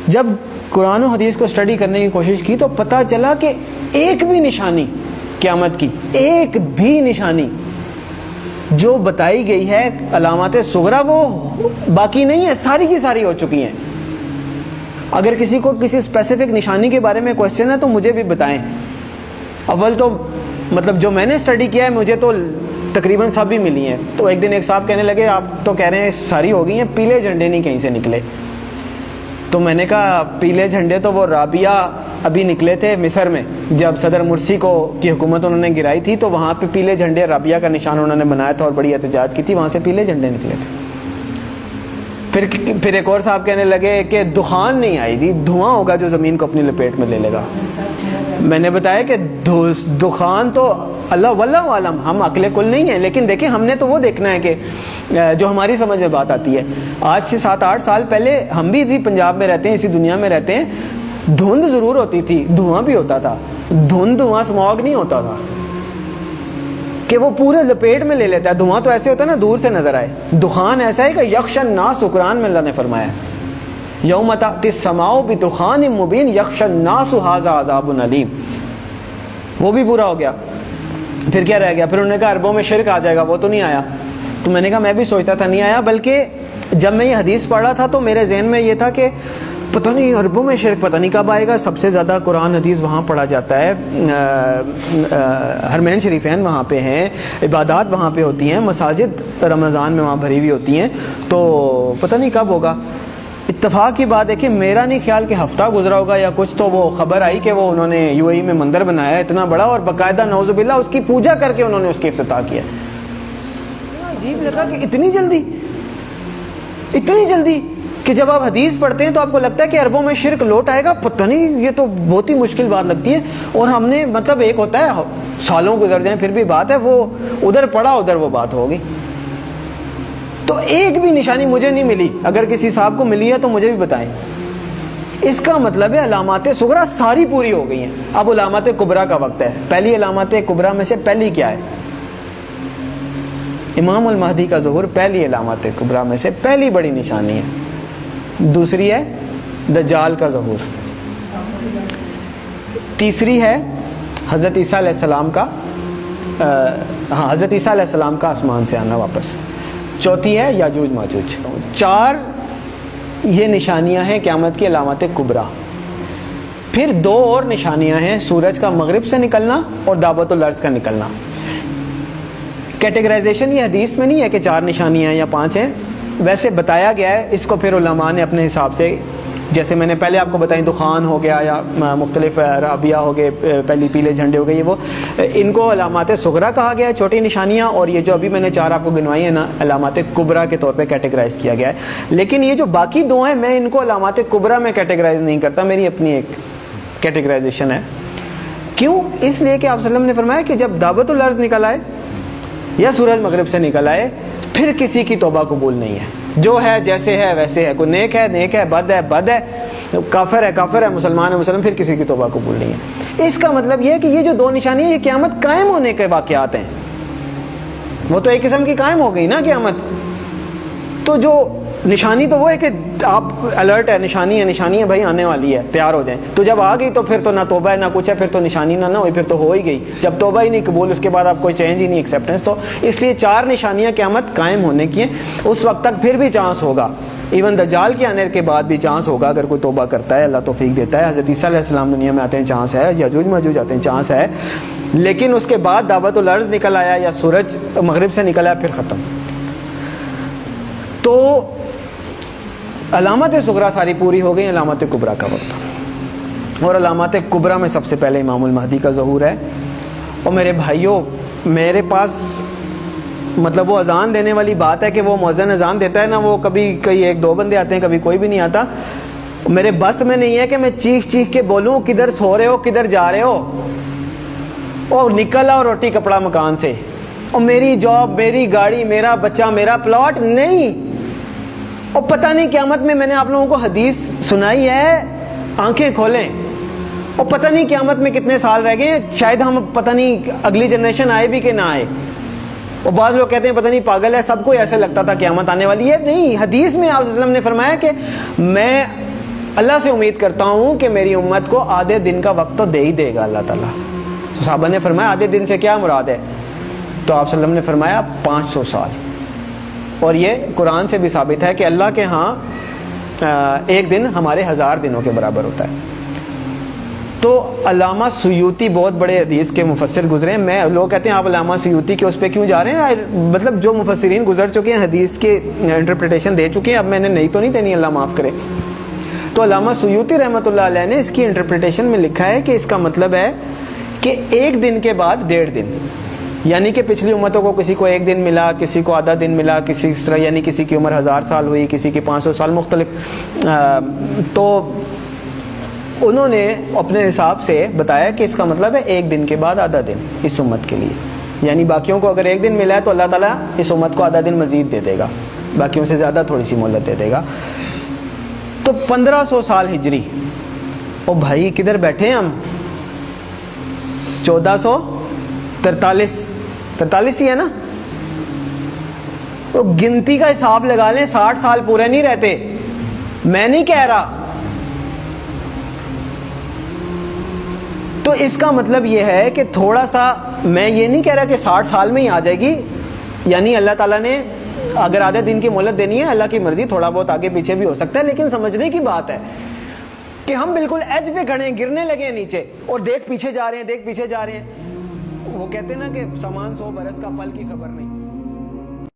جب قرآن و حدیث کو اسٹڈی کرنے کی کوشش کی تو پتہ چلا کہ ایک بھی نشانی قیامت کی، ایک بھی نشانی جو بتائی گئی ہے علامات صغریٰ وہ باقی نہیں ہے، ساری کی ساری ہو چکی ہیں۔ اگر کسی کو کسی اسپیسیفک نشانی کے بارے میں کوشچن ہے تو مجھے بھی بتائیں۔ اول تو مطلب جو میں نے اسٹڈی کیا ہے مجھے تو تقریباً سب ہی ملی ہیں۔ تو ایک دن ایک صاحب کہنے لگے آپ تو کہہ رہے ہیں ساری ہو گئی ہیں، پیلے جھنڈے نہیں کہیں سے نکلے۔ تو میں نے کہا پیلے جھنڈے تو وہ رابعہ ابھی نکلے تھے مصر میں، جب صدر مرسی کی حکومت انہوں نے گرائی تھی تو وہاں پہ پیلے جھنڈے رابعہ کا نشان انہوں نے بنایا تھا اور بڑی احتجاج کی تھی، وہاں سے پیلے جھنڈے نکلے تھے۔ پھر ایک اور صاحب کہنے لگے کہ دخان نہیں آئی جی، دھواں ہوگا جو زمین کو اپنی لپیٹ میں لے لے گا۔ میں نے بتایا کہ دخان تو اللہ واللہ عالم، ہم عقل کل نہیں ہیں، لیکن دیکھیں ہم نے تو وہ دیکھنا ہے کہ جو ہماری سمجھ میں بات آتی ہے۔ آج سے 7-8 سال پہلے ہم بھی اسی پنجاب میں رہتے ہیں، اسی دنیا میں رہتے ہیں، دھند ضرور ہوتی تھی، دھواں بھی ہوتا تھا، دھواں اسموگ نہیں ہوتا تھا کہ وہ پورے لپیٹ میں لے لیتا ہے۔ دھواں تو ایسے ہوتا ہے نا دور سے نظر آئے، دخان ایسا ہے کہ یخشى الناس، قرآن میں اللہ نے فرمایا یوم تأتی السماء بدخان مبین یخشى الناس ھذا عذاب علیم، وہ بھی پورا ہو گیا۔ پھر کیا رہ گیا؟ پھر انہوں نے کہا عربوں میں شرک آ جائے گا، وہ تو نہیں آیا۔ تو میں نے کہا میں بھی سوچتا تھا نہیں آیا، بلکہ جب میں یہ حدیث پڑھ رہا تھا تو میرے ذہن میں یہ تھا کہ پتہ نہیں عربوں میں شرک پتہ نہیں کب آئے گا۔ سب سے زیادہ قرآن حدیث وہاں پڑھا جاتا ہے، حرمین شریفین وہاں پہ ہیں، عبادات وہاں پہ ہوتی ہیں، مساجد رمضان میں وہاں بھری ہوئی ہوتی ہیں، تو پتہ نہیں کب ہوگا۔ اتفاق کی بات ہے کہ میرا نہیں خیال کہ ہفتہ گزرا ہوگا یا کچھ، تو وہ خبر آئی کہ وہ انہوں نے UAE میں مندر بنایا ہے اتنا بڑا، اور باقاعدہ نعوذ باللہ اس کی پوجا کر کے انہوں نے اس کی افتتاح کیا۔ عجیب لگا کہ اتنی جلدی کہ جب آپ حدیث پڑھتے ہیں تو آپ کو لگتا ہے کہ عربوں میں شرک لوٹ آئے گا، پتہ نہیں، یہ تو بہت ہی مشکل بات لگتی ہے۔ اور ہم نے مطلب ایک ہوتا ہے سالوں گزر جائیں پھر بھی بات ہے، وہ ادھر پڑھا ادھر وہ بات ہوگی۔ تو ایک بھی نشانی مجھے نہیں ملی، اگر کسی صاحب کو ملی ہے تو مجھے بھی بتائیں۔ اس کا مطلب ہے علامات صغریٰ ساری پوری ہو گئی ہیں، اب علامات کبریٰ کا وقت ہے۔ پہلی علامات کبریٰ میں سے پہلی کیا ہے؟ امام المہدی کا ظہور پہلی علامات کبریٰ میں سے پہلی بڑی نشانی ہے۔ دوسری ہے دجال کا ظہور، تیسری ہے حضرت عیسیٰ علیہ السلام کا حضرت عیسیٰ علیہ السلام کا آسمان سے آنا واپس، چوتھی ہے یاجوج ماجوج۔ 4 یہ نشانیاں ہیں قیامت کی علامات کبریٰ۔ پھر 2 اور نشانیاں ہیں، سورج کا مغرب سے نکلنا اور دعوت الارض کا نکلنا۔ کیٹیگرائزیشن یہ حدیث میں نہیں ہے کہ 4 نشانیاں یا 5 ہیں، ویسے بتایا گیا ہے، اس کو پھر علماء نے اپنے حساب سے، جیسے میں نے پہلے آپ کو بتائی دخان ہو گیا یا مختلف رابعہ ہو گئے، پہلی پیلے جھنڈے ہو گئے، یہ وہ ان کو علامات صغریٰ کہا گیا ہے، چھوٹی نشانیاں، اور یہ جو ابھی میں نے 4 آپ کو گنوائی ہیں نا علامات کبریٰ کے طور پہ کیٹیگرائز کیا گیا ہے۔ لیکن یہ جو باقی 2 ہیں میں ان کو علامات کبریٰ میں کیٹیگرائز نہیں کرتا، میری اپنی ایک کیٹیگرائزیشن ہے۔ کیوں؟ اس لیے کہ آپ صلی اللہ علیہ وسلم نے فرمایا کہ جب دعوت الارض نکل آئے یا سورج مغرب سے نکل آئے پھر کسی کی توبہ قبول نہیں ہے، جو ہے جیسے ہے ویسے ہے، کوئی نیک ہے بد ہے، کافر ہے مسلمان ہے پھر کسی کی توبہ قبول نہیں ہے۔ اس کا مطلب یہ ہے کہ یہ جو 2 نشانیاں یہ قیامت قائم ہونے کے واقعات ہیں، وہ تو ایک قسم کی قائم ہو گئی نا قیامت۔ تو جو نشانی تو وہ ہے کہ آپ الرٹ ہے، نشانی ہے بھائی آنے والی ہے، تیار ہو جائیں۔ تو جب آ گئی تو پھر تو نہ توبہ ہے نہ کچھ ہے، پھر تو نشانی نہ ہوئی، پھر تو ہو ہی گئی۔ جب توبہ ہی نہیں قبول، اس کے بعد آپ کوئی چینج ہی نہیں، ایکسیپٹنس۔ تو اس لیے 4 نشانیاں قیامت قائم ہونے کی ہیں، اس وقت تک پھر بھی چانس ہوگا، ایون دجال کے آنے کے بعد بھی چانس ہوگا اگر کوئی توبہ کرتا ہے، اللہ توفیق دیتا ہے۔ حضرت عیسیٰ علیہ السلام دنیا میں آتے ہیں، چانس ہے، یاجوج ماجوج آتے ہیں، چانس ہے، لیکن اس کے بعد دعوت الارض نکل آیا یا سورج مغرب سے نکل آیا پھر ختم۔ تو علامات صغریٰ ساری پوری ہو گئی، علامات کبریٰ کا وقت، اور علامات کبریٰ میں سب سے پہلے امام المہدی کا ظہور ہے۔ اور میرے بھائیوں، میرے پاس مطلب وہ اذان دینے والی بات ہے کہ وہ مؤذن اذان دیتا ہے نا، وہ کبھی کئی 1-2 بندے آتے ہیں، کبھی کوئی بھی نہیں آتا۔ میرے بس میں نہیں ہے کہ میں چیخ کے بولوں کدھر سو رہے ہو، کدھر جا رہے ہو، اور نکل آؤ روٹی کپڑا مکان سے، اور میری جاب، میری گاڑی، میرا بچہ، میرا پلاٹ، نہیں۔ اور پتہ نہیں قیامت میں نے آپ لوگوں کو حدیث سنائی ہے، آنکھیں کھولیں، اور پتہ نہیں قیامت میں کتنے سال رہ گئے، شاید ہم پتہ نہیں اگلی جنریشن آئے بھی کہ نہ آئے۔ اور بعض لوگ کہتے ہیں پتہ نہیں پاگل ہے، سب کو ایسے لگتا تھا قیامت آنے والی ہے۔ نہیں، حدیث میں آپ صلی اللہ علیہ وسلم نے فرمایا کہ میں اللہ سے امید کرتا ہوں کہ میری امت کو آدھے دن کا وقت تو دے ہی دے گا اللہ تعالیٰ. تو صحابہ نے فرمایا آدھے دن سے کیا مراد ہے؟ تو آپ صلی اللہ علیہ وسلم نے فرمایا 500 سال. اور یہ قرآن سے بھی ثابت ہے کہ اللہ کے ہاں ایک دن ہمارے 1000 دنوں کے برابر ہوتا ہے. تو علامہ سیوطی بہت بڑے حدیث کے مفسر گزرے ہیں. میں لوگ کہتے ہیں آپ علامہ سیوطی کے اس پہ کیوں جا رہے ہیں؟ مطلب جو مفسرین گزر چکے ہیں حدیث کے انٹرپریٹیشن دے چکے ہیں, اب میں نے نہیں تو نہیں دینی, اللہ معاف کرے. تو علامہ سیوطی رحمۃ اللہ علیہ نے اس کی انٹرپریٹیشن میں لکھا ہے کہ اس کا مطلب ہے کہ ایک دن کے بعد 1.5 دن, یعنی کہ پچھلی امتوں کو کسی کو 1 دن ملا, کسی کو آدھا دن ملا, کسی اس طرح, یعنی کسی کی عمر 1000 سال ہوئی, کسی کی 500 سال, مختلف. تو انہوں نے اپنے حساب سے بتایا کہ اس کا مطلب ہے 1 دن کے بعد آدھا دن اس امت کے لیے. یعنی باقیوں کو اگر 1 دن ملا ہے تو اللہ تعالیٰ اس امت کو آدھا دن مزید دے دے گا, باقیوں سے زیادہ تھوڑی سی مہلت دے دے گا. تو 1500 سال ہجری. او بھائی کدھر بیٹھے ہیں ہم؟ 1443 ہی ہے نا. تو گنتی کا حساب لگا لیں, 60 سال پورے نہیں رہتے. میں نہیں کہہ رہا. تو اس کا مطلب یہ ہے کہ تھوڑا سا, میں یہ نہیں کہہ رہا کہ 60 سال میں ہی آ جائے گی, یعنی اللہ تعالیٰ نے اگر آدھے دن کی مہلت دینی ہے, اللہ کی مرضی, تھوڑا بہت آگے پیچھے بھی ہو سکتا ہے. لیکن سمجھنے کی بات ہے کہ ہم بالکل ایج پہ کھڑے ہیں, گرنے لگے ہیں نیچے, اور دیکھ پیچھے جا رہے ہیں. وہ کہتے ہیں نا کہ سامان 100 برس کا, پل کی خبر نہیں.